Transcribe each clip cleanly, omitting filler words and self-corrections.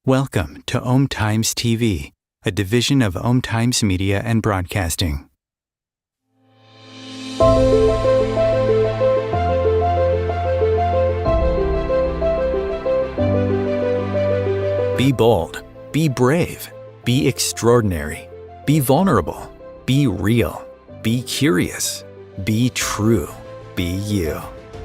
Welcome to Om Times TV, a division of Om Times Media and Broadcasting. Be bold, be brave, be extraordinary, be vulnerable, be real, be curious, be true, be you.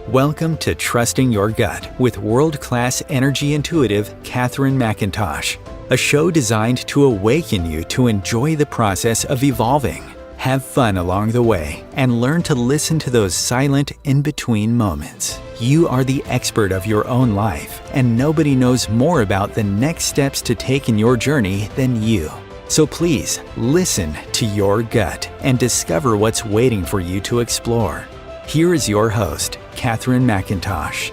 Welcome to Trusting Your Gut with world-class energy intuitive Catherine McIntosh, a show designed to awaken you to enjoy the process of evolving, have fun along the way, and learn to listen to those silent in-between moments. You are the expert of your own life, and nobody knows more about the next steps to take in your journey than you. So please, listen to your gut and discover what's waiting for you to explore. Here is your host, Catherine McIntosh.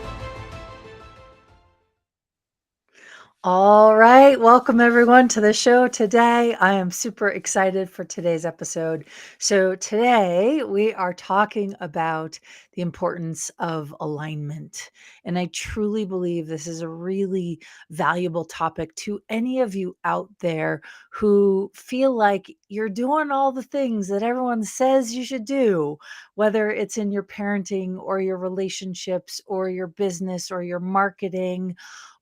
All right, welcome everyone to the show today. I am super excited for today's episode. So today we are talking about the importance of alignment. And I truly believe this is a really valuable topic to any of you out there who feel like you're doing all the things that everyone says you should do, whether it's in your parenting or your relationships or your business or your marketing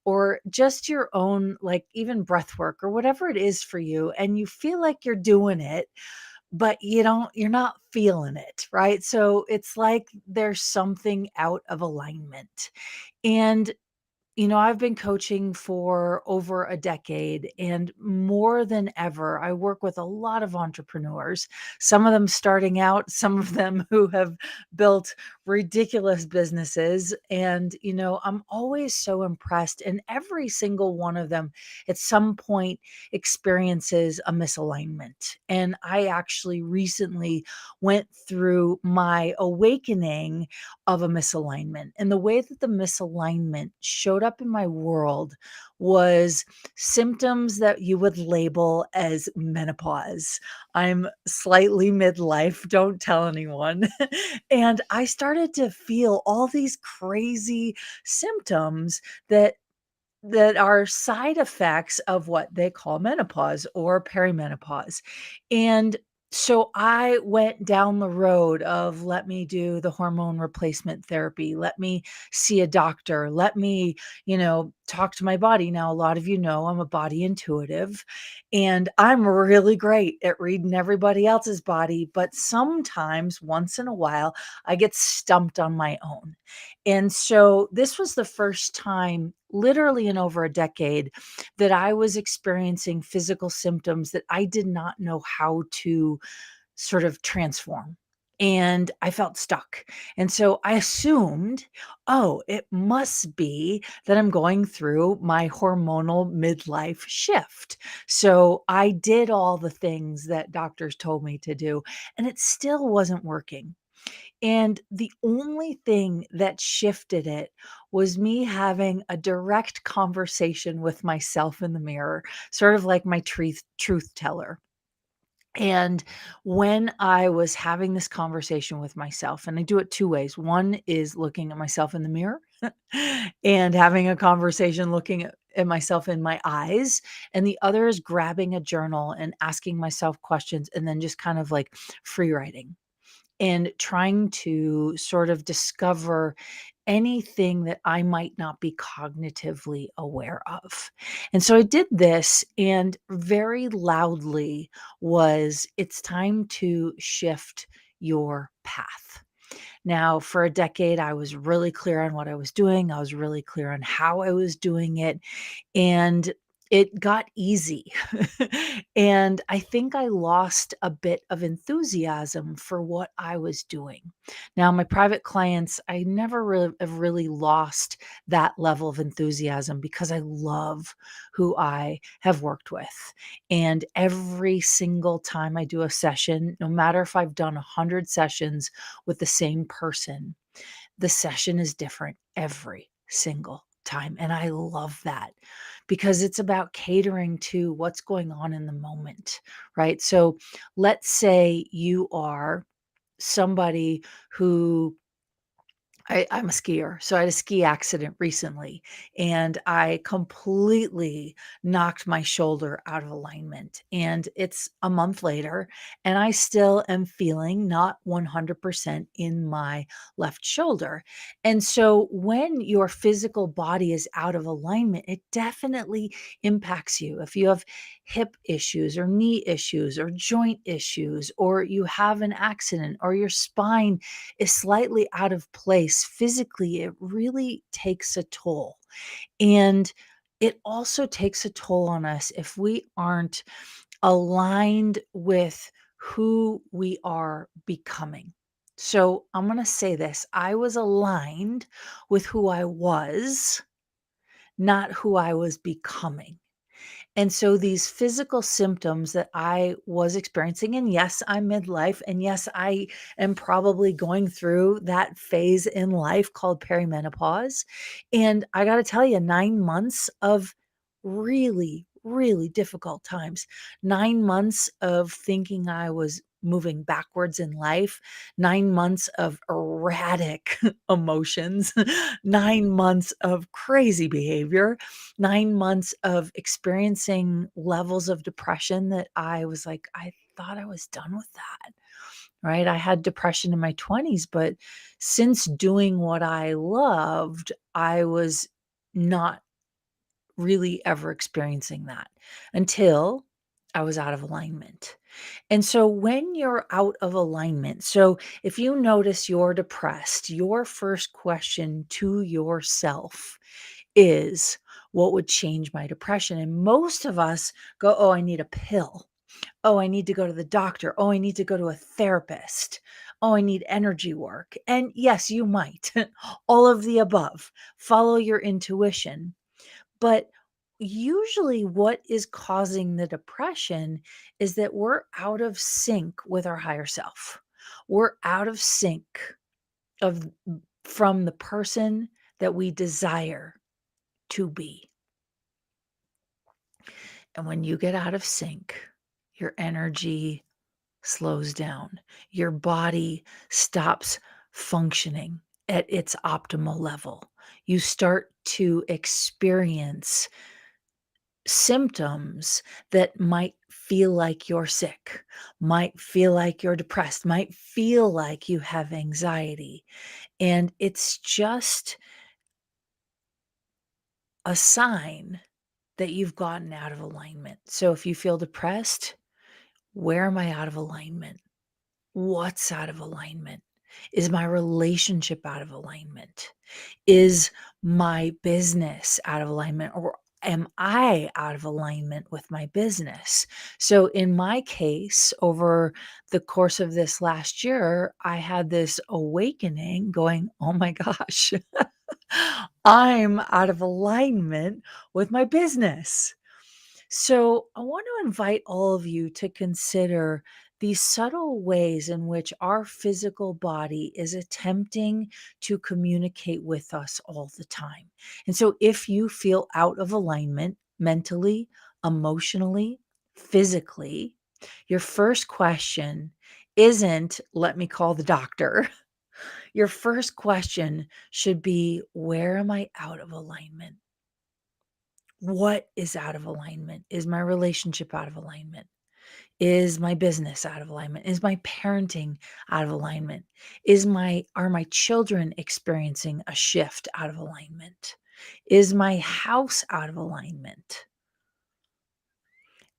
or just your own, like even breath work or whatever it is for you. And you feel like you're doing it, but you're not feeling it, right? So it's like there's something out of alignment. And I've been coaching for over a decade, and more than ever, I work with a lot of entrepreneurs, some of them starting out, some of them who have built ridiculous businesses. And, I'm always so impressed. And every single one of them at some point experiences a misalignment. And I actually recently went through my awakening of a misalignment. And the way that the misalignment showed up in my world was symptoms that you would label as menopause. I'm slightly midlife, don't tell anyone. And I started to feel all these crazy symptoms that are side effects of what they call menopause or perimenopause. And so I went down the road of let me do the hormone replacement therapy, let me see a doctor, let me, talk to my body. Now, a lot of you know I'm a body intuitive and I'm really great at reading everybody else's body, but sometimes once in a while I get stumped on my own. And so this was the first time, literally in over a decade, that I was experiencing physical symptoms that I did not know how to sort of transform. And I felt stuck. And so I assumed, oh, it must be that I'm going through my hormonal midlife shift. So I did all the things that doctors told me to do, and it still wasn't working. And the only thing that shifted it was me having a direct conversation with myself in the mirror, sort of like my truth teller. And when I was having this conversation with myself, and I do it two ways. One is looking at myself in the mirror and having a conversation looking at myself in my eyes. And the other is grabbing a journal and asking myself questions and then just kind of like free writing and trying to sort of discover anything that I might not be cognitively aware of. And so I did this and very loudly was it's time to shift your path. Now, for a decade, I was really clear on what I was doing. I was really clear on how I was doing it. And it got easy. And I think I lost a bit of enthusiasm for what I was doing. Now, my private clients, I never really have really lost that level of enthusiasm because I love who I have worked with. And every single time I do a session, no matter if I've done 100 sessions with the same person, the session is different every single time. And I love that because it's about catering to what's going on in the moment, right? So let's say you are somebody who I'm a skier. So I had a ski accident recently and I completely knocked my shoulder out of alignment. And it's a month later, and I still am feeling not 100% in my left shoulder. And so when your physical body is out of alignment, it definitely impacts you. If you have hip issues or knee issues or joint issues, or you have an accident, or your spine is slightly out of place physically, it really takes a toll. And it also takes a toll on us if we aren't aligned with who we are becoming. So I'm going to say this: I was aligned with who I was, not who I was becoming. And so these physical symptoms that I was experiencing, and yes, I'm midlife, and yes, I am probably going through that phase in life called perimenopause. And I got to tell you, 9 months of really, really difficult times, 9 months of thinking I was moving backwards in life, 9 months of erratic emotions, 9 months of crazy behavior, 9 months of experiencing levels of depression that I was like, I thought I was done with that, right? I had depression in my 20s, but since doing what I loved, I was not really ever experiencing that until I was out of alignment. And so when you're out of alignment, so if you notice you're depressed, your first question to yourself is, what would change my depression? And most of us go, oh, I need a pill. Oh, I need to go to the doctor. Oh, I need to go to a therapist. Oh, I need energy work. And yes, you might. All of the above. Follow your intuition. But usually, what is causing the depression is that we're out of sync with our higher self. We're out of sync of from the person that we desire to be. And when you get out of sync, your energy slows down. Your body stops functioning at its optimal level. You start to experience symptoms that might feel like you're sick, might feel like you're depressed, might feel like you have anxiety. And it's just a sign that you've gotten out of alignment. So if you feel depressed, where am I out of alignment? What's out of alignment? Is my relationship out of alignment? Is my business out of alignment, or am I out of alignment with my business? So, in my case, over the course of this last year, I had this awakening going, oh my gosh, I'm out of alignment with my business. So, I want to invite all of you to consider these subtle ways in which our physical body is attempting to communicate with us all the time. And so, if you feel out of alignment mentally, emotionally, physically, your first question isn't, let me call the doctor. Your first question should be, where am I out of alignment? What is out of alignment? Is my relationship out of alignment? Is my business out of alignment? Is my parenting out of alignment? Are my children experiencing a shift out of alignment? Is my house out of alignment?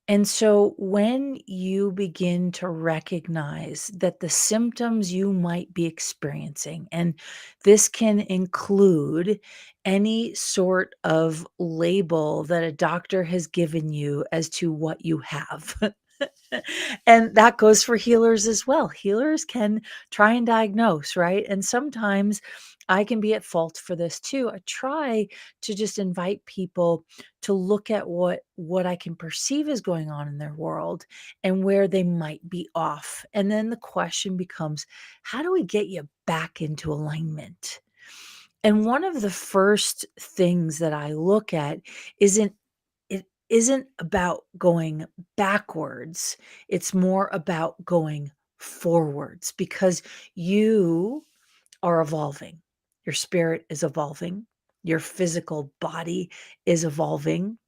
And so when you begin to recognize that the symptoms you might be experiencing, and this can include any sort of label that a doctor has given you as to what you have. And that goes for healers as well. Healers can try and diagnose, right? And sometimes I can be at fault for this too. I try to just invite people to look at what I can perceive is going on in their world and where they might be off. And then the question becomes, how do we get you back into alignment? And one of the first things that I look at isn't isn't about going backwards. It's more about going forwards because you are evolving. Your spirit is evolving. Your physical body is evolving.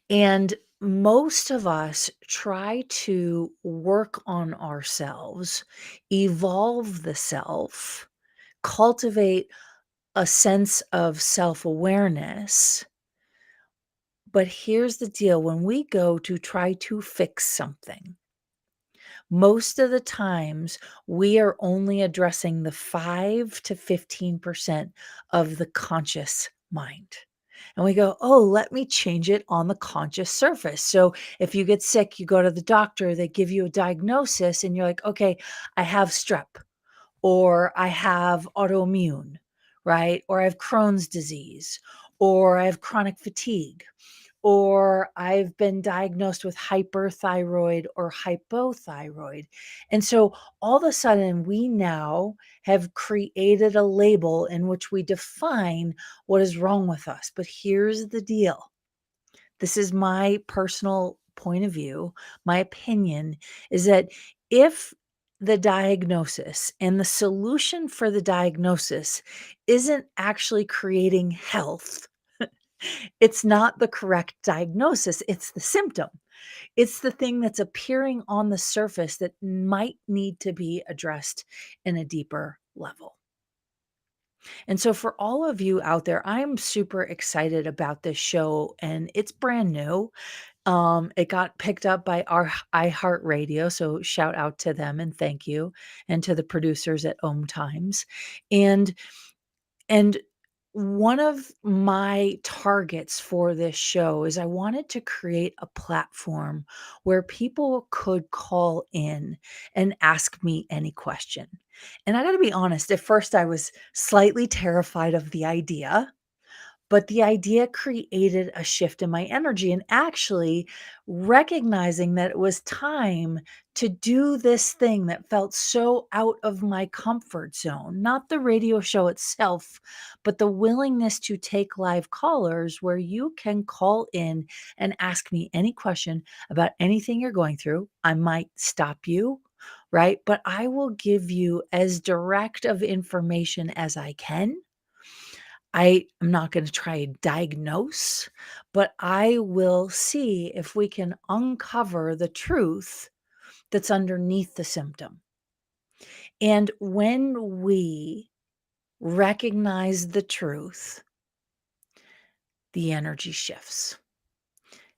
And most of us try to work on ourselves, evolve the self, cultivate a sense of self awareness. But here's the deal, when we go to try to fix something, most of the times we are only addressing the 5 to 15% of the conscious mind. And we go, oh, let me change it on the conscious surface. So if you get sick, you go to the doctor, they give you a diagnosis, and you're like, okay, I have strep, or I have autoimmune, right? Or I have Crohn's disease, or I have chronic fatigue, or I've been diagnosed with hyperthyroid or hypothyroid. And so all of a sudden, we now have created a label in which we define what is wrong with us. But here's the deal, this is my personal point of view. My opinion is that if the diagnosis and the solution for the diagnosis isn't actually creating health, it's not the correct diagnosis, it's the symptom. It's the thing that's appearing on the surface that might need to be addressed in a deeper level. And so, for all of you out there, I'm super excited about this show, and it's brand new. It got picked up by our iHeartRadio, so shout out to them and thank you, and to the producers at Om Times. And and one of my targets for this show is I wanted to create a platform where people could call in and ask me any question. And I got to be honest, at first I was slightly terrified of the idea, but the idea created a shift in my energy, and actually recognizing that it was time to do this thing that felt so out of my comfort zone, not the radio show itself, but the willingness to take live callers where you can call in and ask me any question about anything you're going through. I might stop you, right? But I will give you as direct of information as I can. I am not going to try and diagnose, but I will see if we can uncover the truth that's underneath the symptom. And when we recognize the truth, the energy shifts.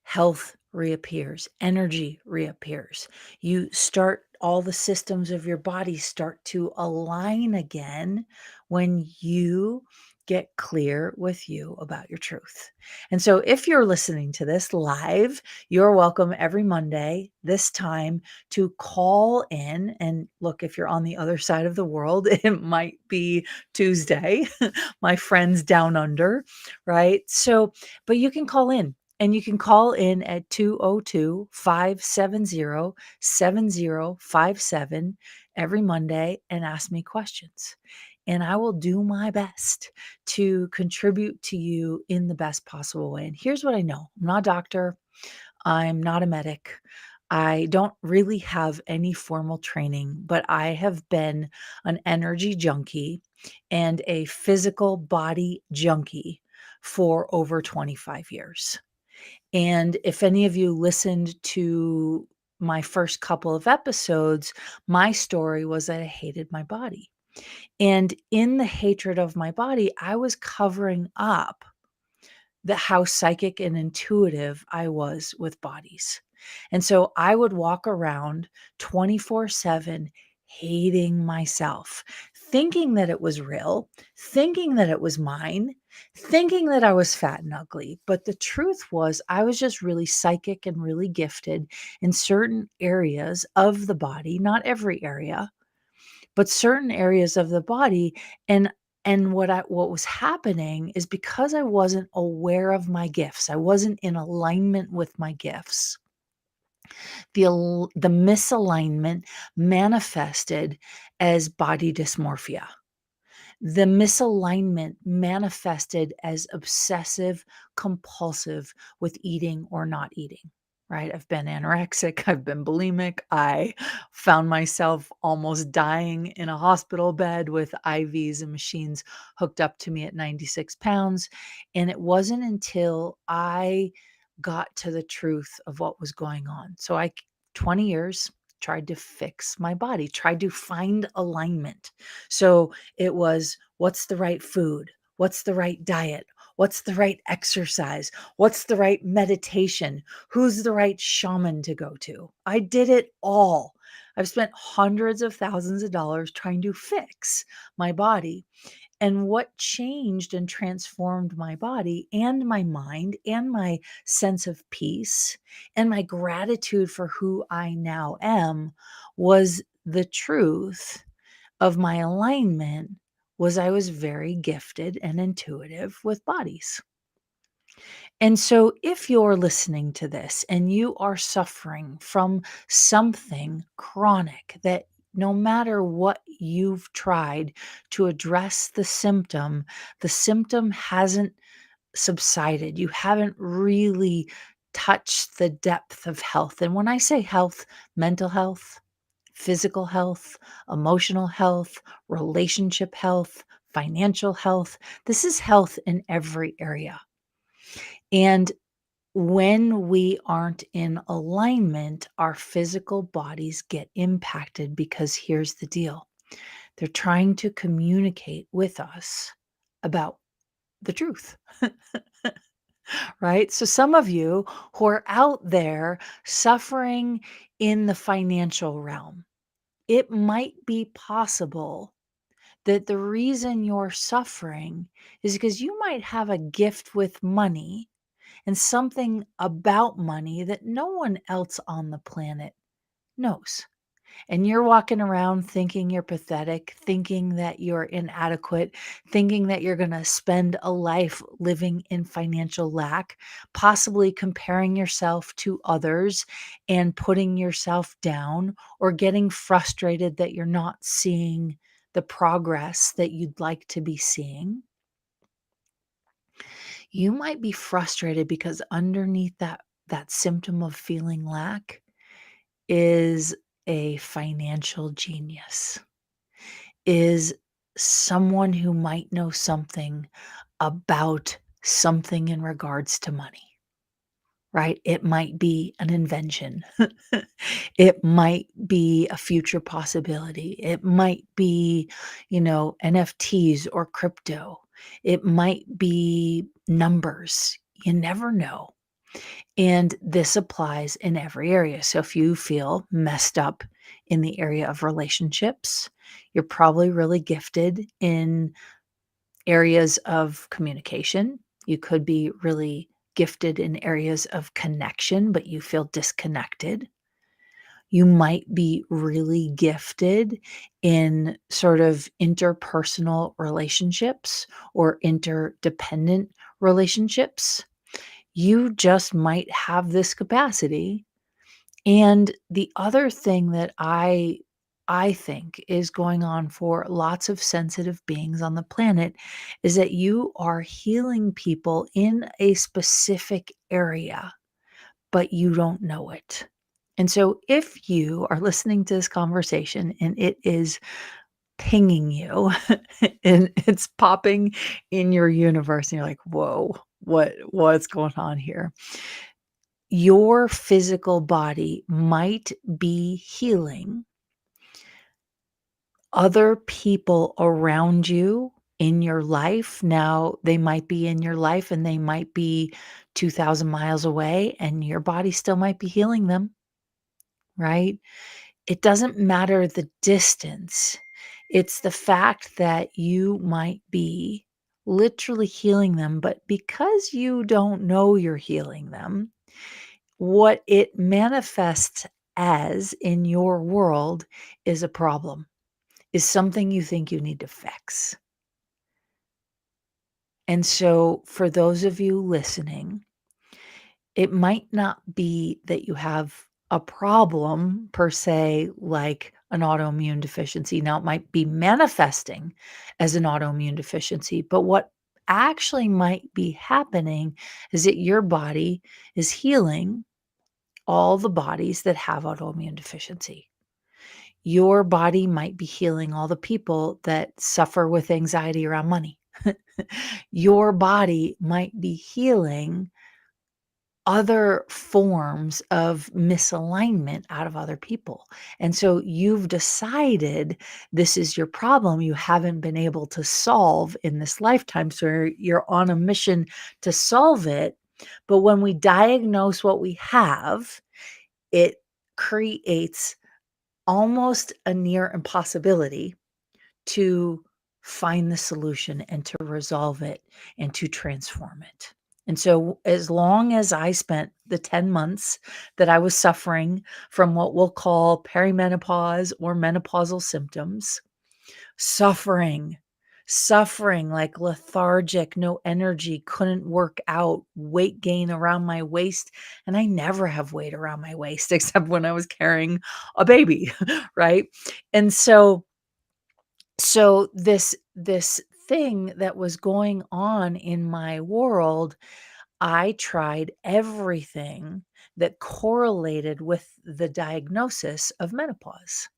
Health reappears, energy reappears. You start, all the systems of your body start to align again when you get clear with you about your truth. And so if you're listening to this live, you're welcome every Monday, this time, to call in. And look, if you're on the other side of the world, it might be Tuesday, my friends down under, right? So, but you can call in. And you can call in at 202-570-7057 every Monday and ask me questions. And I will do my best to contribute to you in the best possible way. And here's what I know. I'm not a doctor. I'm not a medic. I don't really have any formal training, but I have been an energy junkie and a physical body junkie for over 25 years. And if any of you listened to my first couple of episodes, my story was that I hated my body. And in the hatred of my body, I was covering up how psychic and intuitive I was with bodies. And so I would walk around 24/7 hating myself, thinking that it was real, thinking that it was mine, thinking that I was fat and ugly. But the truth was, I was just really psychic and really gifted in certain areas of the body, not every area, but certain areas of the body. And what was happening is, because I wasn't aware of my gifts, I wasn't in alignment with my gifts, the misalignment manifested as body dysmorphia. The misalignment manifested as obsessive compulsive with eating or not eating, right? I've been anorexic, I've been bulimic, I found myself almost dying in a hospital bed with IVs and machines hooked up to me at 96 pounds. And it wasn't until I got to the truth of what was going on. 20 years, tried to fix my body, tried to find alignment. So it was, what's the right food? What's the right diet? What's the right exercise? What's the right meditation? Who's the right shaman to go to? I did it all. I've spent hundreds of thousands of dollars trying to fix my body. And what changed and transformed my body and my mind and my sense of peace and my gratitude for who I now am was the truth of my alignment was I was very gifted and intuitive with bodies. And so, if you're listening to this and you are suffering from something chronic that no matter what you've tried to address the symptom hasn't subsided. You haven't really touched the depth of health. And when I say health, mental health, physical health, emotional health, relationship health, financial health, this is health in every area. And when we aren't in alignment, our physical bodies get impacted because here's the deal, they're trying to communicate with us about the truth, right? So, some of you who are out there suffering in the financial realm, it might be possible that the reason you're suffering is because you might have a gift with money and something about money that no one else on the planet knows. And you're walking around thinking you're pathetic, thinking that you're inadequate, thinking that you're going to spend a life living in financial lack, possibly comparing yourself to others and putting yourself down, or getting frustrated that you're not seeing the progress that you'd like to be seeing. You might be frustrated because underneath that symptom of feeling lack is a financial genius, is someone who might know something about something in regards to money, right? It might be an invention. It might be a future possibility. It might be, NFTs or crypto. It might be numbers. You never know. And this applies in every area. So if you feel messed up in the area of relationships, you're probably really gifted in areas of communication. You could be really gifted in areas of connection, but you feel disconnected. You might be really gifted in sort of interpersonal relationships or interdependent relationships. You just might have this capacity. And the other thing that I think is going on for lots of sensitive beings on the planet is that you are healing people in a specific area, but you don't know it. And so if you are listening to this conversation and it is pinging you and it's popping in your universe and you're like, "Whoa, what's going on here?" Your physical body might be healing other people around you in your life. Now, they might be in your life and they might be 2,000 miles away, and your body still might be healing them, right? It doesn't matter the distance. It's the fact that you might be literally healing them, but because you don't know you're healing them, what it manifests as in your world is a problem, is something you think you need to fix. And so, for those of you listening, it might not be that you have a problem per se, like an autoimmune deficiency. Now, it might be manifesting as an autoimmune deficiency, but what actually might be happening is that your body is healing all the bodies that have autoimmune deficiency. Your body might be healing all the people that suffer with anxiety around money. Your body might be healing other forms of misalignment out of other people. And so you've decided this is your problem you haven't been able to solve in this lifetime. So you're on a mission to solve it. But when we diagnose what we have, it creates almost a near impossibility to find the solution and to resolve it and to transform it. And so, as long as I spent the 10 months that I was suffering from what we'll call perimenopause or menopausal symptoms, suffering, suffering like lethargic, no energy, couldn't work out, weight gain around my waist. And I never have weight around my waist except when I was carrying a baby, right? And so this thing that was going on in my world, I tried everything that correlated with the diagnosis of menopause.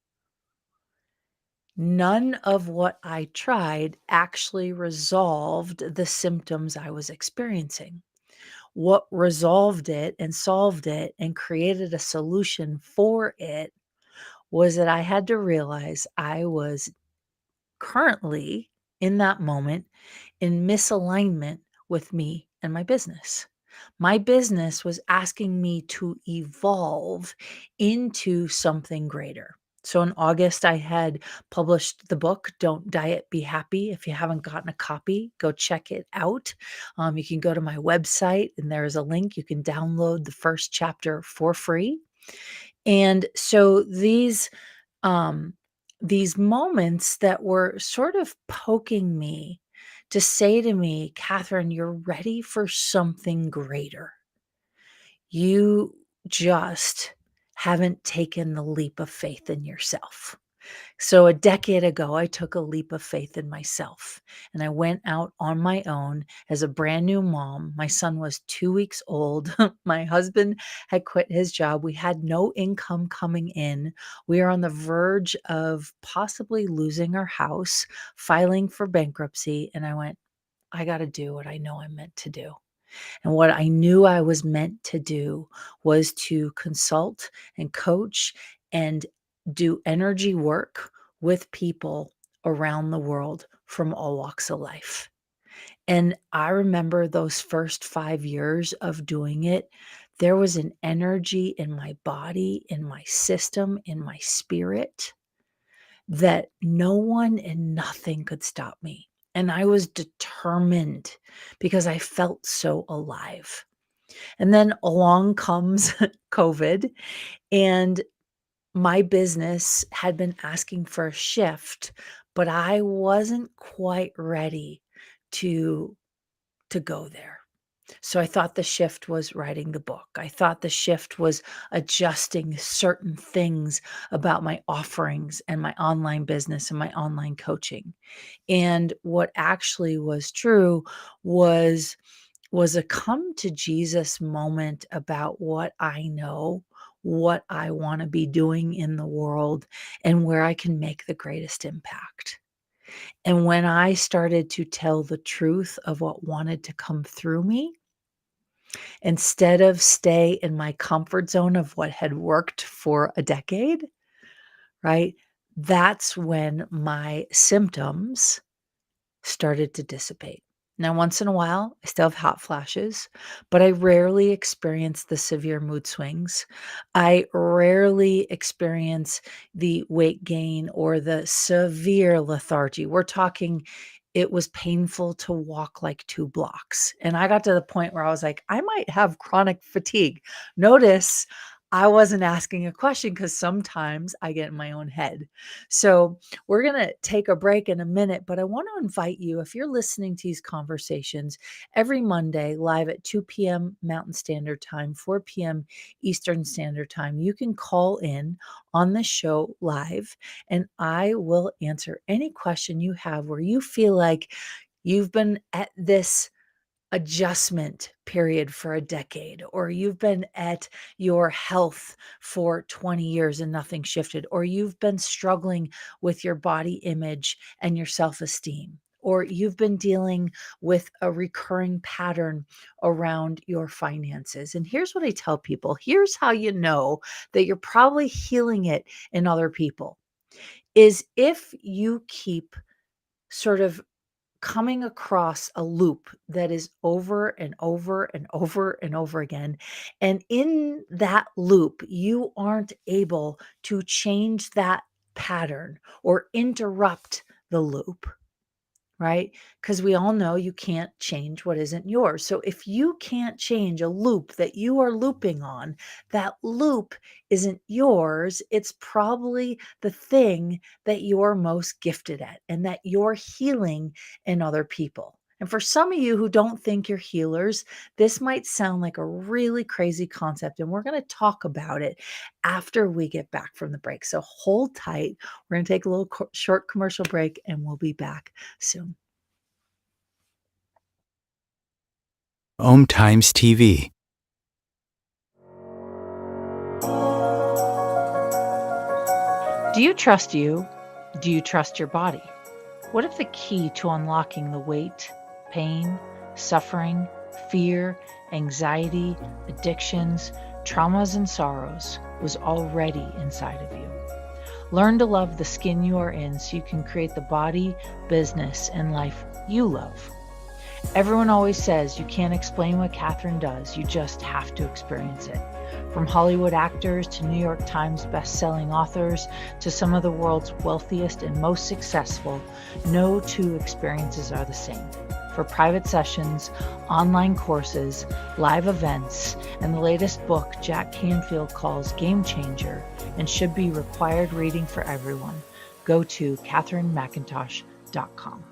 None of what I tried actually resolved the symptoms I was experiencing. What resolved it and solved it and created a solution for it was that I had to realize I was currently, in that moment, in misalignment with me and my business. My business was asking me to evolve into something greater. So in August, I had published the book, Don't Diet, Be Happy. If you haven't gotten a copy, go check it out. You can go to my website and there is a link. You can download the first chapter for free. And so um, these moments that were sort of poking me to say to me, Catherine, you're ready for something greater. You just haven't taken the leap of faith in yourself. So a decade ago, I took a leap of faith in myself and I went out on my own as a brand new mom. My son was 2 weeks old. My husband had quit his job. We had no income coming in. We are on the verge of possibly losing our house, filing for bankruptcy. And I went, I got to do what I know I'm meant to do. And what I knew I was meant to do was to consult and coach and do energy work with people around the world from all walks of life. And I remember those first 5 years of doing it. There was an energy in my body, in my system, in my spirit that no one and nothing could stop me. And I was determined because I felt so alive. And then along comes COVID, and my business had been asking for a shift, but I wasn't quite ready to go there. So I thought the shift was writing the book. I thought the shift was adjusting certain things about my offerings and my online business and my online coaching. And what actually was true was a come to Jesus moment about what I know, what I want to be doing in the world, and where I can make the greatest impact. And when I started to tell the truth of what wanted to come through me, instead of stay in my comfort zone of what had worked for a decade, right? That's when my symptoms started to dissipate. Now, once in a while, I still have hot flashes, but I rarely experience the severe mood swings. I rarely experience the weight gain or the severe lethargy. We're talking, it was painful to walk like 2 blocks. And I got to the point where I was like, I might have chronic fatigue. Notice I wasn't asking a question because sometimes I get in my own head. So we're going to take a break in a minute, but I want to invite you, if you're listening to these conversations every Monday live at 2 p.m. Mountain Standard Time, 4 p.m. Eastern Standard Time, you can call in on the show live and I will answer any question you have where you feel like you've been at this adjustment period for a decade, or you've been at your health for 20 years and nothing shifted, or you've been struggling with your body image and your self esteem, or you've been dealing with a recurring pattern around your finances. And here's what I tell people, here's how you know that you're probably healing it in other people is if you keep sort of coming across a loop that is over and over and over and over again. And in that loop, you aren't able to change that pattern or interrupt the loop, right? Because we all know you can't change what isn't yours. So if you can't change a loop that you are looping on, that loop isn't yours. It's probably the thing that you're most gifted at and that you're healing in other people. And for some of you who don't think you're healers, this might sound like a really crazy concept. And we're going to talk about it after we get back from the break. So hold tight. We're going to take a little short commercial break and we'll be back soon. Om Times TV. Do you trust you? Do you trust your body? What if the key to unlocking the weight, pain, suffering, fear, anxiety, addictions, traumas, and sorrows was already inside of you? Learn to love the skin you are in so you can create the body, business, and life you love. Everyone always says you can't explain what Catherine does, you just have to experience it. From Hollywood actors to New York Times best-selling authors to some of the world's wealthiest and most successful, no two experiences are the same. For private sessions, online courses, live events, and the latest book Jack Canfield calls Game Changer and should be required reading for everyone, go to CatherineMcIntosh.com.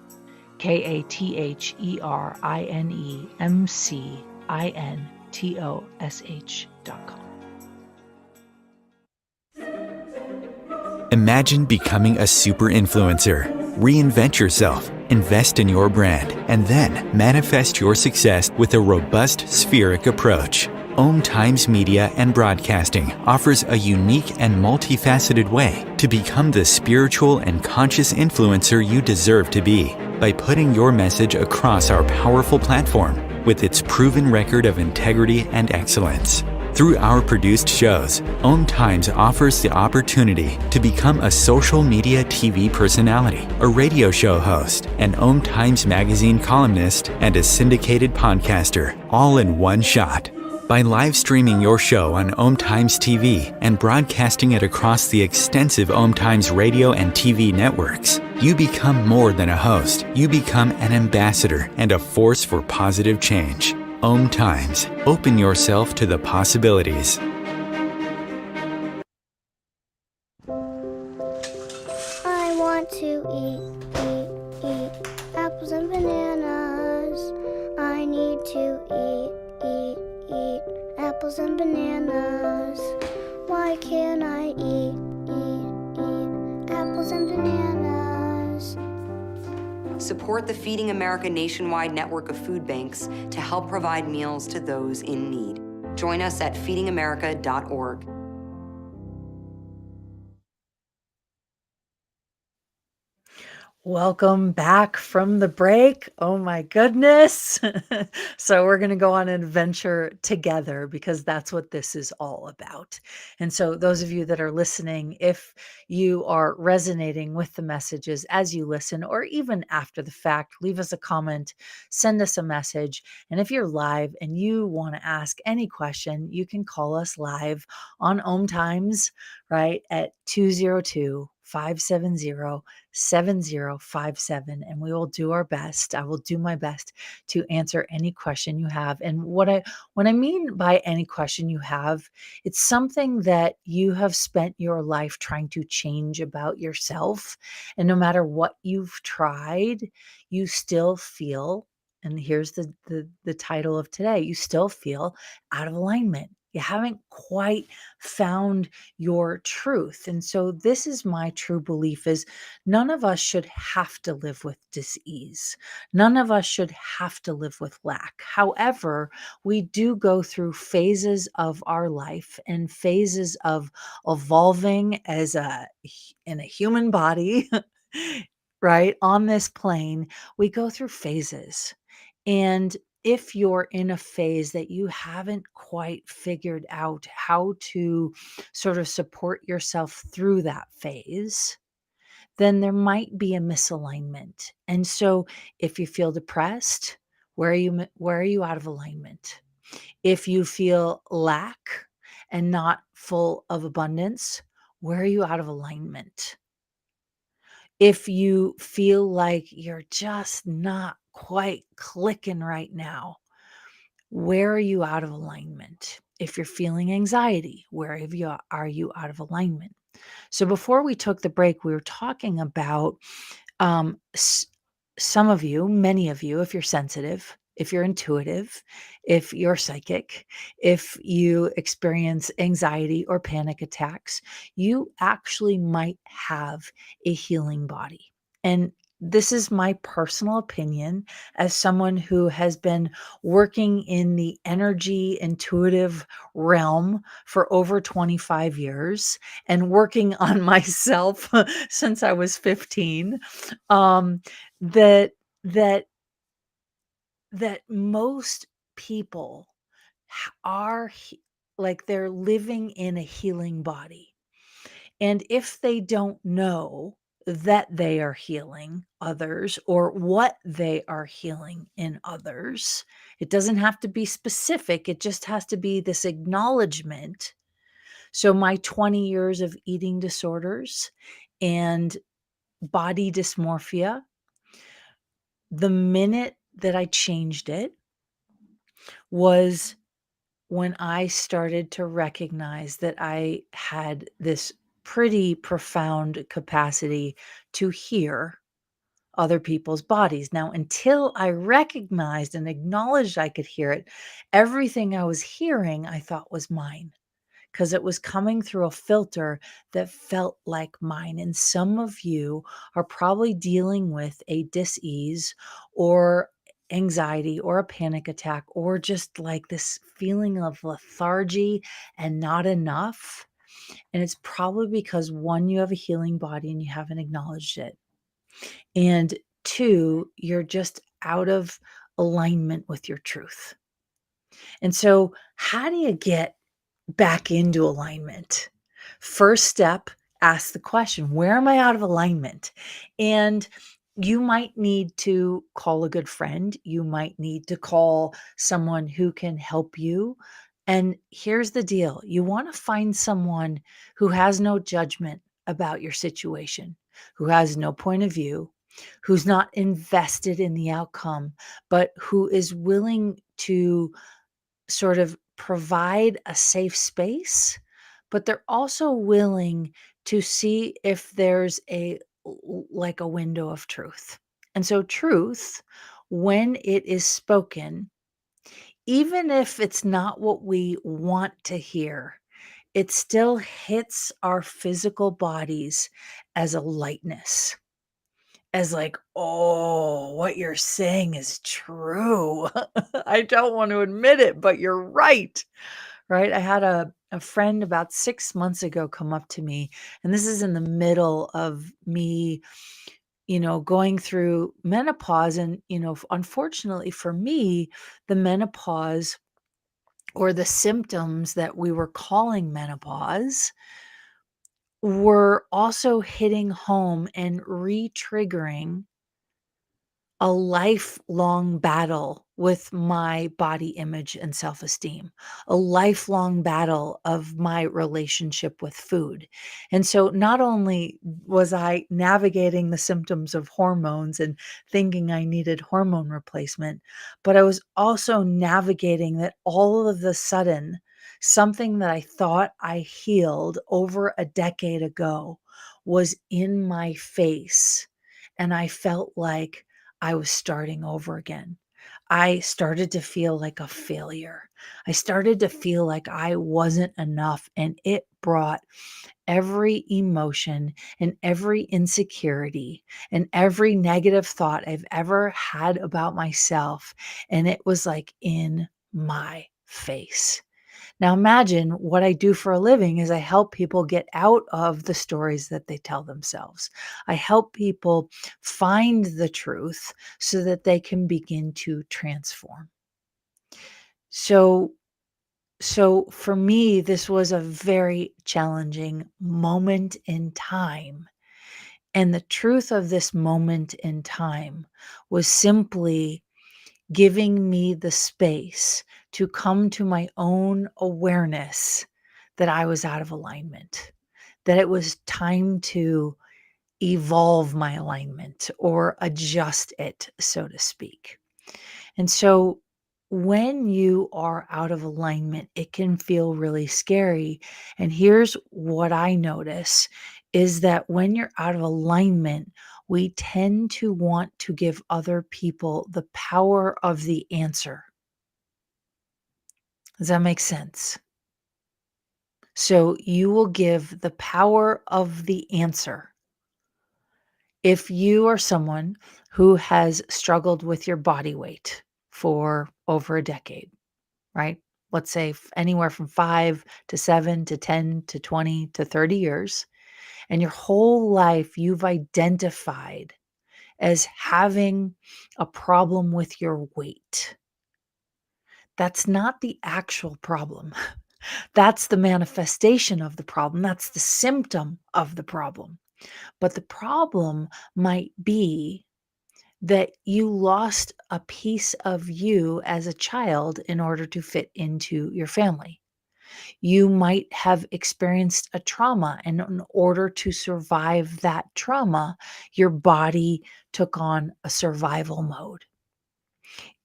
KatherineMcIntosh.com. Imagine becoming a super influencer. Reinvent yourself, invest in your brand, and then manifest your success with a robust spheric approach. Om Times Media and Broadcasting offers a unique and multifaceted way to become the spiritual and conscious influencer you deserve to be by putting your message across our powerful platform with its proven record of integrity and excellence. Through our produced shows, Om Times offers the opportunity to become a social media TV personality, a radio show host, an Om Times magazine columnist, and a syndicated podcaster, all in one shot. By live streaming your show on Om Times TV and broadcasting it across the extensive Om Times radio and TV networks, you become more than a host. You become an ambassador and a force for positive change. Om Times. Open yourself to the possibilities. I want to eat apples and bananas. I need to eat apples and bananas. Why can't I eat apples and bananas? Support the Feeding America nationwide network of food banks to help provide meals to those in need. Join us at feedingamerica.org. Welcome back from the break. Oh my goodness. So we're going to go on an adventure together because that's what this is all about. And so those of you that are listening, if you are resonating with the messages as you listen, or even after the fact, leave us a comment, send us a message. And if you're live and you want to ask any question, you can call us live on Om Times, right, at 202-570-7057. And we will do our best. I will do my best to answer any question you have. And when I mean by any question you have, it's something that you have spent your life trying to change about yourself. And no matter what you've tried, you still feel, and here's the title of today, you still feel out of alignment. You haven't quite found your truth. And so this is my true belief is none of us should have to live with dis-ease. None of us should have to live with lack. However, we do go through phases of our life and phases of evolving in a human body, right? On this plane, we go through phases. And if you're in a phase that you haven't quite figured out how to sort of support yourself through that phase, then there might be a misalignment. And so if you feel depressed, where are you out of alignment? If you feel lack and not full of abundance, where are you out of alignment? If you feel like you're just not quite clicking right now, where are you out of alignment? If you're feeling anxiety, are you out of alignment? So before we took the break, we were talking about um, s- some of you, many of you, if you're sensitive, if you're intuitive, if you're psychic, if you experience anxiety or panic attacks, you actually might have a healing body. And this is my personal opinion as someone who has been working in the energy intuitive realm for over 25 years and working on myself since I was 15, um, that that that most people are like they're living in a healing body. And if they don't know that they are healing others or what they are healing in others, it doesn't have to be specific. It just has to be this acknowledgement. So, my 20 years of eating disorders and body dysmorphia, the minute that I changed it was when I started to recognize that I had this pretty profound capacity to hear other people's bodies. Now, until I recognized and acknowledged I could hear it, everything I was hearing I thought was mine because it was coming through a filter that felt like mine. And some of you are probably dealing with a dis-ease or anxiety or a panic attack or just like this feeling of lethargy and not enough. And it's probably because one, you have a healing body and you haven't acknowledged it. And two, you're just out of alignment with your truth. And so, how do you get back into alignment? First step, ask the question, where am I out of alignment? And you might need to call a good friend. You might need to call someone who can help you. And here's the deal, you want to find someone who has no judgment about your situation, who has no point of view, who's not invested in the outcome, but who is willing to sort of provide a safe space, but they're also willing to see if there's like a window of truth. And so truth, when it is spoken, even if it's not what we want to hear, it still hits our physical bodies as a lightness, as like, oh, what you're saying is true. I don't want to admit it, but you're right. Right? I had a friend about 6 months ago come up to me, and this is in the middle of me, going through menopause. And, unfortunately for me, the menopause or the symptoms that we were calling menopause were also hitting home and re-triggering a lifelong battle with my body image and self-esteem, a lifelong battle of my relationship with food. And so not only was I navigating the symptoms of hormones and thinking I needed hormone replacement, but I was also navigating that all of a sudden, something that I thought I healed over a decade ago was in my face. And I felt like I was starting over again. I started to feel like a failure. I started to feel like I wasn't enough, and it brought every emotion and every insecurity and every negative thought I've ever had about myself, and it was like in my face. Now imagine what I do for a living is I help people get out of the stories that they tell themselves. I help people find the truth so that they can begin to transform. So so for me this was a very challenging moment in time. And the truth of this moment in time was simply giving me the space to come to my own awareness that I was out of alignment, that it was time to evolve my alignment or adjust it, so to speak. And so when you are out of alignment, it can feel really scary. And here's what I notice is that when you're out of alignment, we tend to want to give other people the power of the answer. Does that make sense? So you will give the power of the answer. If you are someone who has struggled with your body weight for over a decade, right? Let's say anywhere from 5 to 7 to 10 to 20 to 30 years. And your whole life, you've identified as having a problem with your weight. That's not the actual problem. That's the manifestation of the problem. That's the symptom of the problem. But the problem might be that you lost a piece of you as a child in order to fit into your family. You might have experienced a trauma, and in order to survive that trauma, your body took on a survival mode.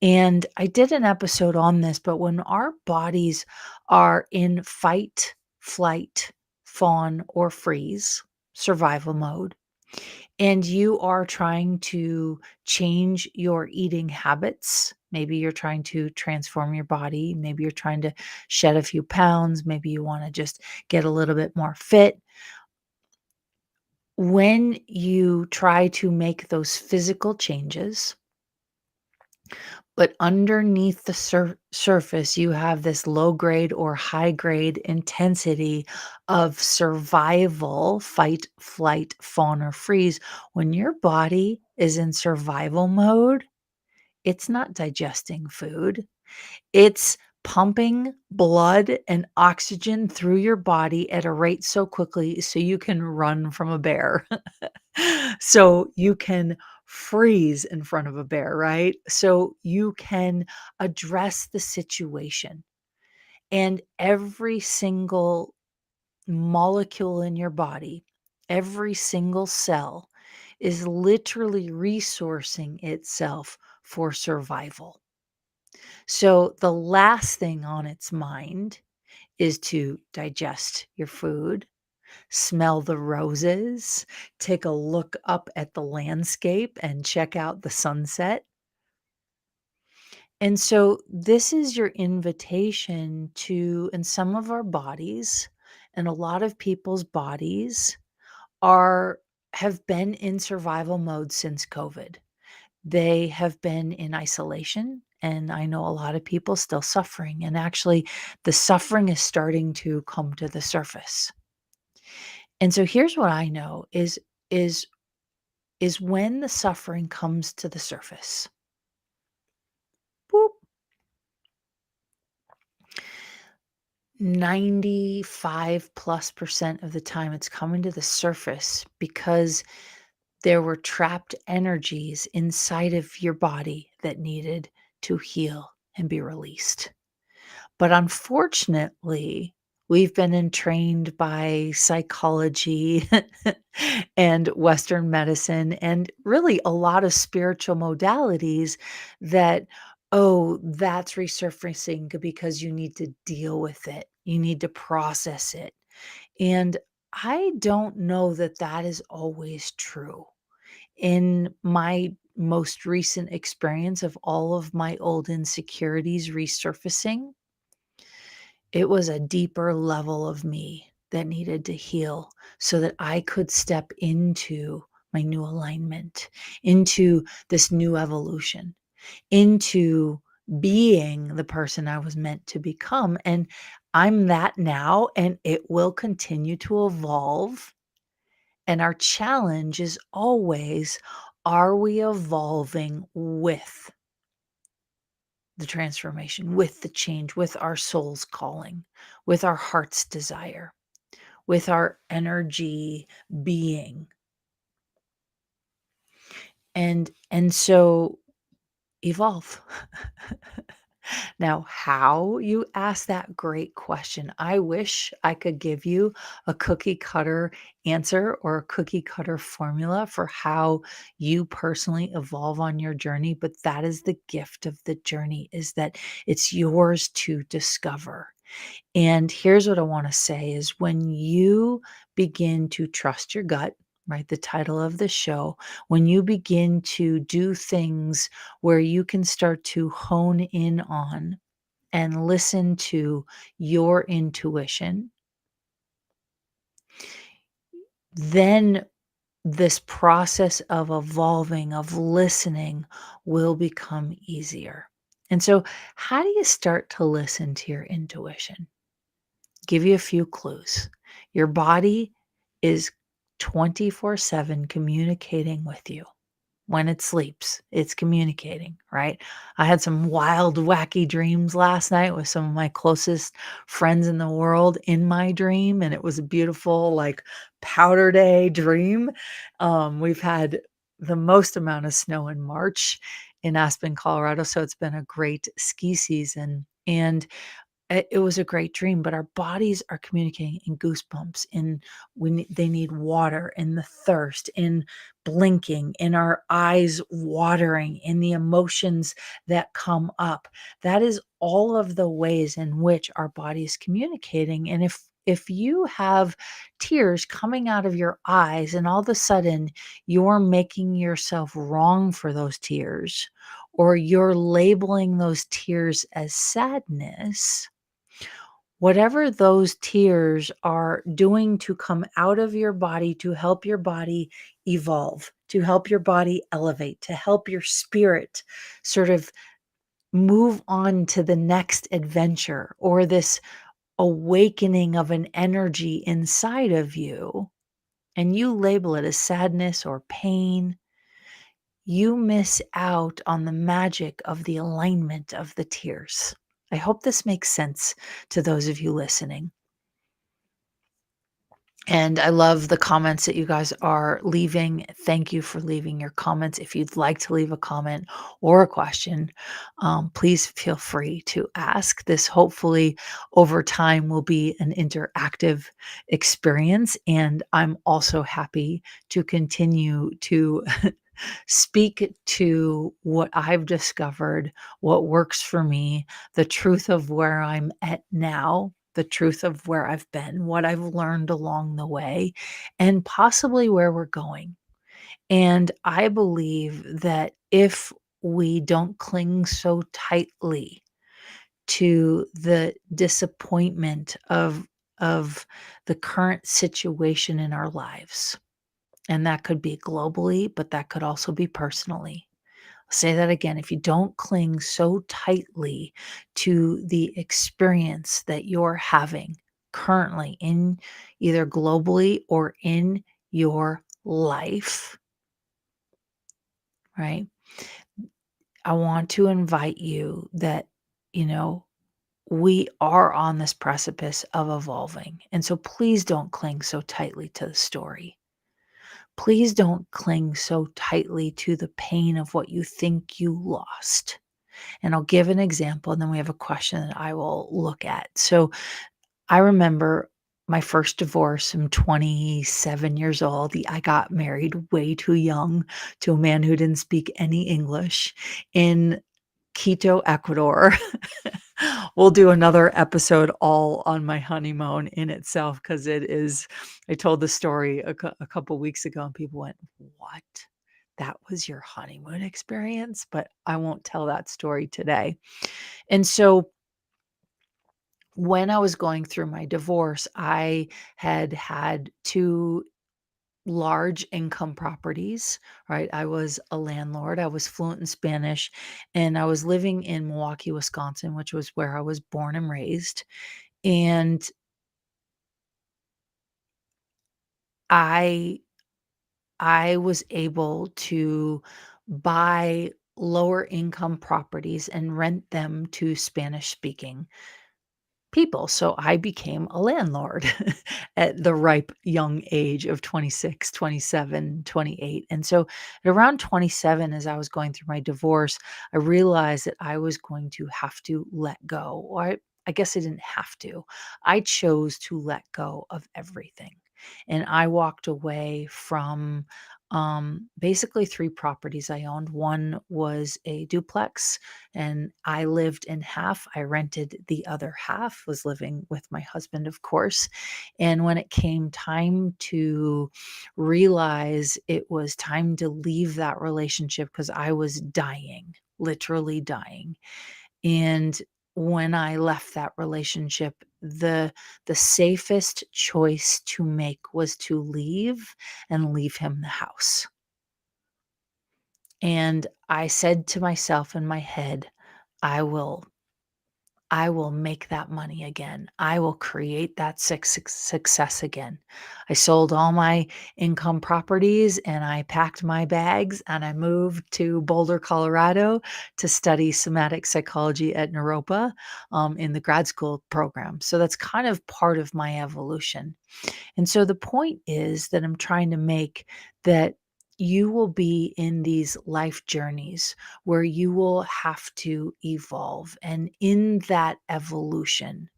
And I did an episode on this, but when our bodies are in fight, flight, fawn, or freeze, survival mode, and you are trying to change your eating habits. Maybe you're trying to transform your body. Maybe you're trying to shed a few pounds. Maybe you want to just get a little bit more fit. When you try to make those physical changes, but underneath the surface, you have this low grade or high grade intensity of survival, fight, flight, fawn, or freeze. When your body is in survival mode, it's not digesting food. It's pumping blood and oxygen through your body at a rate so quickly so you can run from a bear. So you can freeze in front of a bear, right? So you can address the situation. And every single molecule in your body, every single cell is literally resourcing itself for survival. So the last thing on its mind is to digest your food, smell the roses, take a look up at the landscape and check out the sunset. And so this is your invitation to, in some of our bodies, and a lot of people's bodies are have been in survival mode since COVID. They have been in isolation, and I know a lot of people still suffering, and actually the suffering is starting to come to the surface. And so here's what I know is is when the suffering comes to the surface, boop, 95 plus percent of the time it's coming to the surface because There were trapped energies inside of your body that needed to heal and be released. But unfortunately, we've been entrained by psychology and Western medicine and really a lot of spiritual modalities that, oh, that's resurfacing because you need to deal with it. You need to process it. And I don't know that that is always true. In my most recent experience of all of my old insecurities resurfacing, it was a deeper level of me that needed to heal so that I could step into my new alignment, into this new evolution, into being the person I was meant to become. And I'm that now, and it will continue to evolve. And our challenge is always, are we evolving with the transformation, with the change, with our soul's calling, with our heart's desire, with our energy being? And so evolve. Now, how you ask that great question. I wish I could give you a cookie cutter answer or a cookie cutter formula for how you personally evolve on your journey, but that is the gift of the journey, is that it's yours to discover. And here's what I want to say is when you begin to trust your gut, right? The title of the show, when you begin to do things where you can start to hone in on and listen to your intuition, then this process of evolving, of listening, will become easier. And so, how do you start to listen to your intuition? Give you a few clues. Your body is 24/7 communicating with you. When it sleeps, it's communicating, right? I had some wild, wacky dreams last night with some of my closest friends in the world in my dream, and it was a beautiful, like, powder day dream. We've had the most amount of snow in March in Aspen, Colorado, so it's been a great ski season, and it was a great dream, but our bodies are communicating in goosebumps, in they need water, in the thirst, in blinking, in our eyes watering, in the emotions that come up. That is all of the ways in which our body is communicating. And if you have tears coming out of your eyes and all of a sudden you're making yourself wrong for those tears, or you're labeling those tears as sadness, whatever those tears are doing to come out of your body to help your body evolve, to help your body elevate, to help your spirit sort of move on to the next adventure or this awakening of an energy inside of you, and you label it as sadness or pain, you miss out on the magic of the alignment of the tears. I hope this makes sense to those of you listening. And I love the comments that you guys are leaving. Thank you for leaving your comments. If you'd like to leave a comment or a question, please feel free to ask. This hopefully over time will be an interactive experience. And I'm also happy to continue to speak to what I've discovered, what works for me, the truth of where I'm at now, the truth of where I've been, what I've learned along the way, and possibly where we're going. And I believe that if we don't cling so tightly to the disappointment of the current situation in our lives, and that could be globally, but that could also be personally. I'll say that again. If you don't cling so tightly to the experience that you're having currently in either globally or in your life, right? I want to invite you that, you know, we are on this precipice of evolving. And so please don't cling so tightly to the story. please don't cling so tightly to the pain of what you think you lost. And I'll give an example, and then we have a question that I will look at. So I remember my first divorce. I'm 27 years old. I got married way too young to a man who didn't speak any English in Quito, Ecuador. We'll do another episode all on my honeymoon in itself because it is. I told the story a couple weeks ago, and people went, "What? That was your honeymoon experience?" But I won't tell that story today. And so when I was going through my divorce, I had two large income properties, right? I was a landlord, I was fluent in Spanish, and I was living in Milwaukee, Wisconsin, which was where I was born and raised. And I I was able to buy lower income properties and rent them to Spanish speaking people. So I became a landlord at the ripe young age of 26, 27, 28. And so at around 27, as I was going through my divorce, I realized that I was going to have to let go. I guess I didn't have to. I chose to let go of everything. And I walked away from basically three properties I owned. One was a duplex, and I lived in half. I rented the other half, was living with my husband, of course. And when it came time to realize it was time to leave that relationship because I was dying, literally dying. And when I left that relationship, the safest choice to make was to leave and leave him the house. And I said to myself in my head, I will I will make that money again. I will create that success again. I sold all my income properties and I packed my bags and I moved to Boulder, Colorado to study somatic psychology at Naropa in the grad school program. So that's kind of part of my evolution. And so the point is that I'm trying to make that you will be in these life journeys where you will have to evolve. And in that evolution,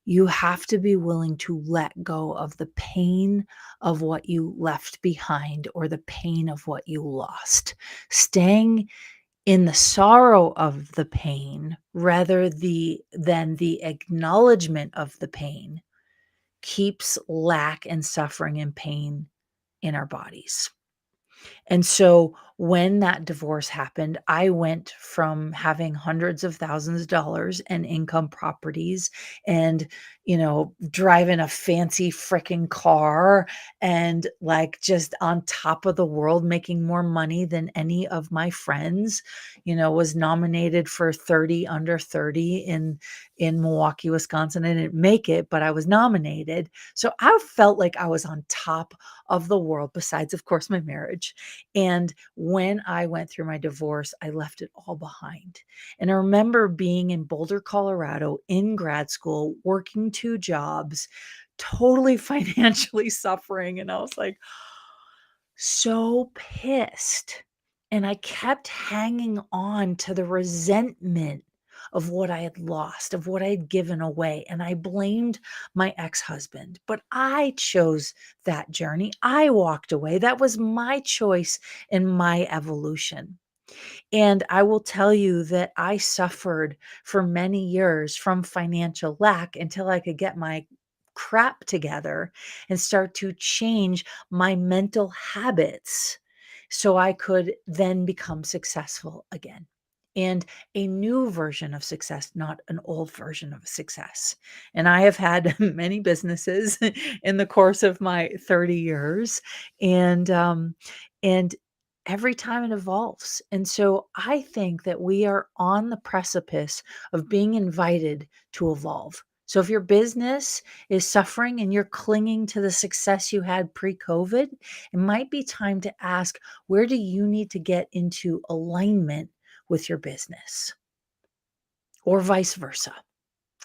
you have to be willing to let go of the pain of what you left behind or the pain of what you lost. Staying in the sorrow of the pain rather than the acknowledgement of the pain keeps lack and suffering and pain in our bodies. And so when that divorce happened, I went from having hundreds of thousands of dollars and income properties and, driving a fancy freaking car and like just on top of the world, making more money than any of my friends, was nominated for 30 under 30 in Milwaukee, Wisconsin. I didn't make it, but I was nominated. So I felt like I was on top of the world, besides, of course, my marriage. And when I went through my divorce, I left it all behind. And I remember being in Boulder, Colorado in grad school, working two jobs, totally financially suffering. And I was like, so pissed. And I kept hanging on to the resentment of what I had lost, of what I had given away. And I blamed my ex husband. But I chose that journey. I walked away. That was my choice in my evolution. And I will tell you that I suffered for many years from financial lack until I could get my crap together and start to change my mental habits so I could then become successful again. And a new version of success, not an old version of success. And I have had many businesses in the course of my 30 years. And every time it evolves. And so I think that we are on the precipice of being invited to evolve. So if your business is suffering and you're clinging to the success you had pre-COVID, it might be time to ask, where do you need to get into alignment with your business? Or vice versa,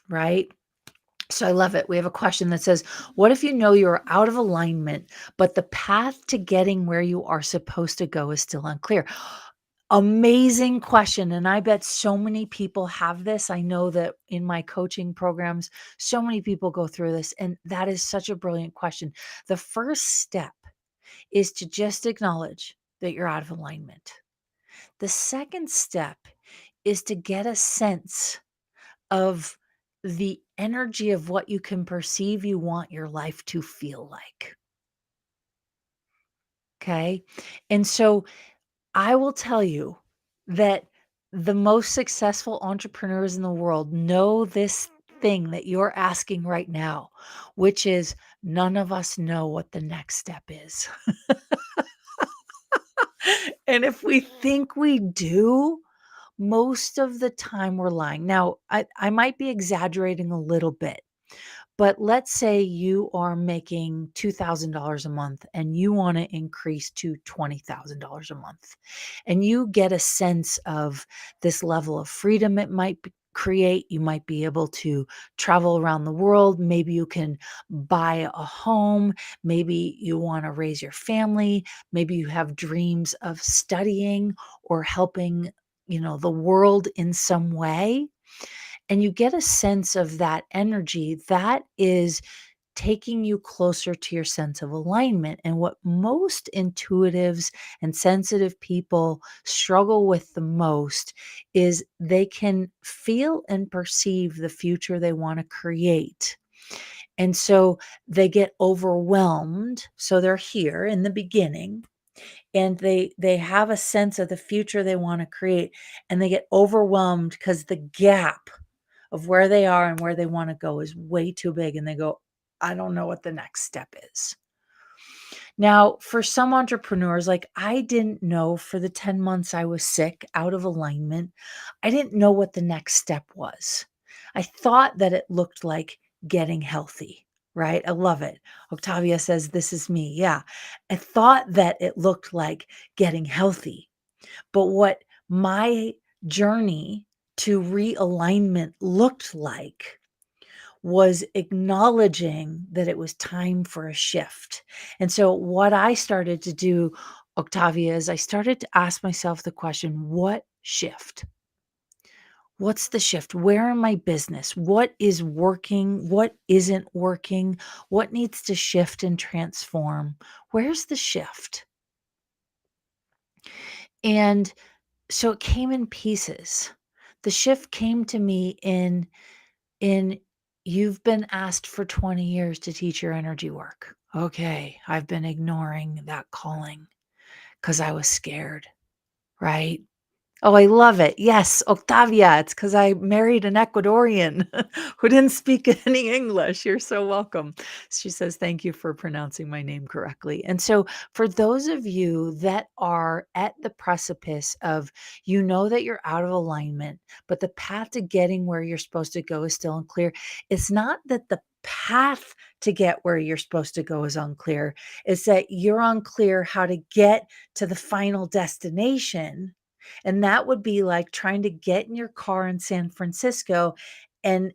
right? So I love it. We have a question that says, what if you know you're out of alignment, but the path to getting where you are supposed to go is still unclear? Amazing question. And I bet so many people have this. I know that in my coaching programs, so many people go through this. And that is such a brilliant question. The first step is to just acknowledge that you're out of alignment. The second step is to get a sense of the energy of what you can perceive you want your life to feel like. Okay. And so I will tell you that the most successful entrepreneurs in the world know this thing that you're asking right now, which is none of us know what the next step is. And if we think we do, most of the time we're lying. Now, I might be exaggerating a little bit. But let's say you are making $2,000 a month and you want to increase to $20,000 a month. And you get a sense of this level of freedom it might create. You might be able to travel around the world. Maybe you can buy a home. Maybe you want to raise your family. Maybe you have dreams of studying or helping, the world in some way, and you get a sense of that energy that is taking you closer to your sense of alignment. And what most intuitives and sensitive people struggle with the most is they can feel and perceive the future they want to create. And so they get overwhelmed. So they're here in the beginning and they have a sense of the future they want to create, and they get overwhelmed because the gap of where they are and where they want to go is way too big, and they go, I don't know what the next step is. Now, for some entrepreneurs, like I didn't know for the 10 months I was sick, out of alignment, I didn't know what the next step was. I thought that it looked like getting healthy, right? I love it. Octavia says, this is me. Yeah. I thought that it looked like getting healthy. But what my journey to realignment looked like was acknowledging that it was time for a shift. And so, what I started to do, Octavia, is I started to ask myself the question, what shift? What's the shift? Where in my business? What is working? What isn't working? What needs to shift and transform? Where's the shift? And so it came in pieces. The shift came to me in you've been asked for 20 years to teach your energy work. Okay, I've been ignoring that calling because I was scared, right? Oh, I love it. Yes, Octavia. It's because I married an Ecuadorian who didn't speak any English. You're so welcome. She says, thank you for pronouncing my name correctly. And so, for those of you that are at the precipice of, that you're out of alignment, but the path to getting where you're supposed to go is still unclear, it's not that the path to get where you're supposed to go is unclear. It's that you're unclear how to get to the final destination, and that would be like trying to get in your car in San Francisco and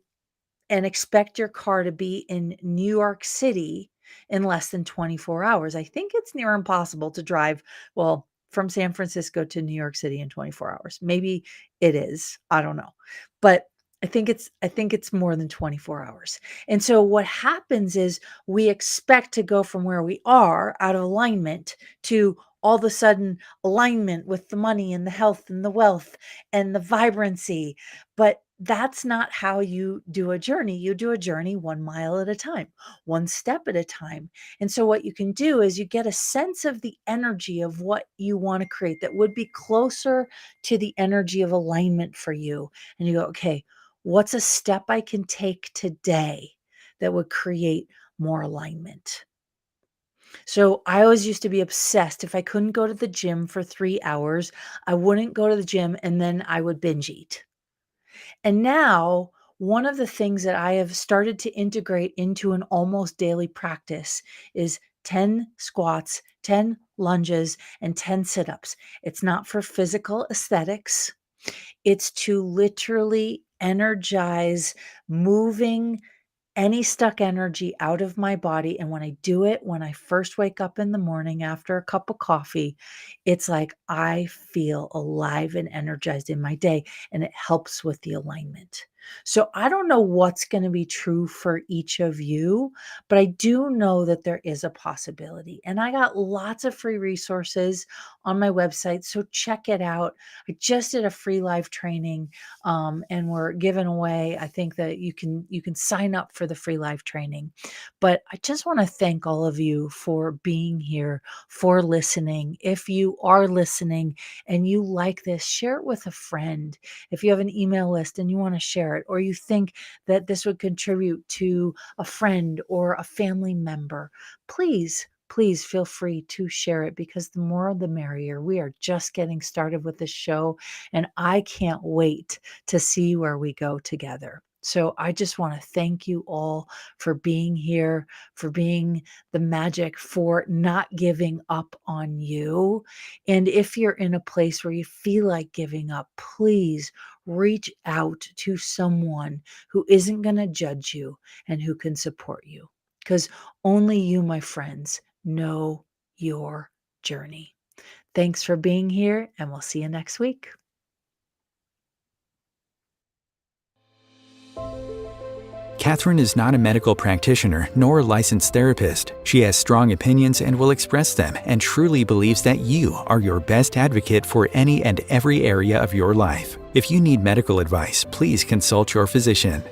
expect your car to be in New York City in less than 24 hours. I think it's near impossible to drive, well, from San Francisco to New York City in 24 hours. Maybe it is. I don't know. But I think it's more than 24 hours. And so what happens is we expect to go from where we are out of alignment to all of a sudden alignment with the money and the health and the wealth and the vibrancy. But that's not how you do a journey. You do a journey 1 mile at a time, one step at a time. And so, what you can do is you get a sense of the energy of what you want to create that would be closer to the energy of alignment for you. And you go, okay, what's a step I can take today that would create more alignment? So I always used to be obsessed. If I couldn't go to the gym for 3 hours, I wouldn't go to the gym and then I would binge eat. And now, one of the things that I have started to integrate into an almost daily practice is 10 squats, 10 lunges, and 10 sit ups. It's not for physical aesthetics, it's to literally energize moving any stuck energy out of my body. And when I do it, when I first wake up in the morning after a cup of coffee, it's like I feel alive and energized in my day, and it helps with the alignment. So I don't know what's going to be true for each of you, but I do know that there is a possibility. And I got lots of free resources on my website, so check it out. I just did a free live training, and we're giving away. I think that you can sign up for the free live training. But I just want to thank all of you for being here, for listening. If you are listening and you like this, share it with a friend. If you have an email list and you want to share it, or you think that this would contribute to a friend or a family member, please feel free to share it, because the more the merrier. We are just getting started with this show, and I can't wait to see where we go together. So I just want to thank you all for being here, for being the magic, for not giving up on you. And if you're in a place where you feel like giving up, please reach out to someone who isn't going to judge you and who can support you. Because only you, my friends, know your journey. Thanks for being here, and we'll see you next week. Catherine is not a medical practitioner nor a licensed therapist. She has strong opinions and will express them, and truly believes that you are your best advocate for any and every area of your life. If you need medical advice, please consult your physician.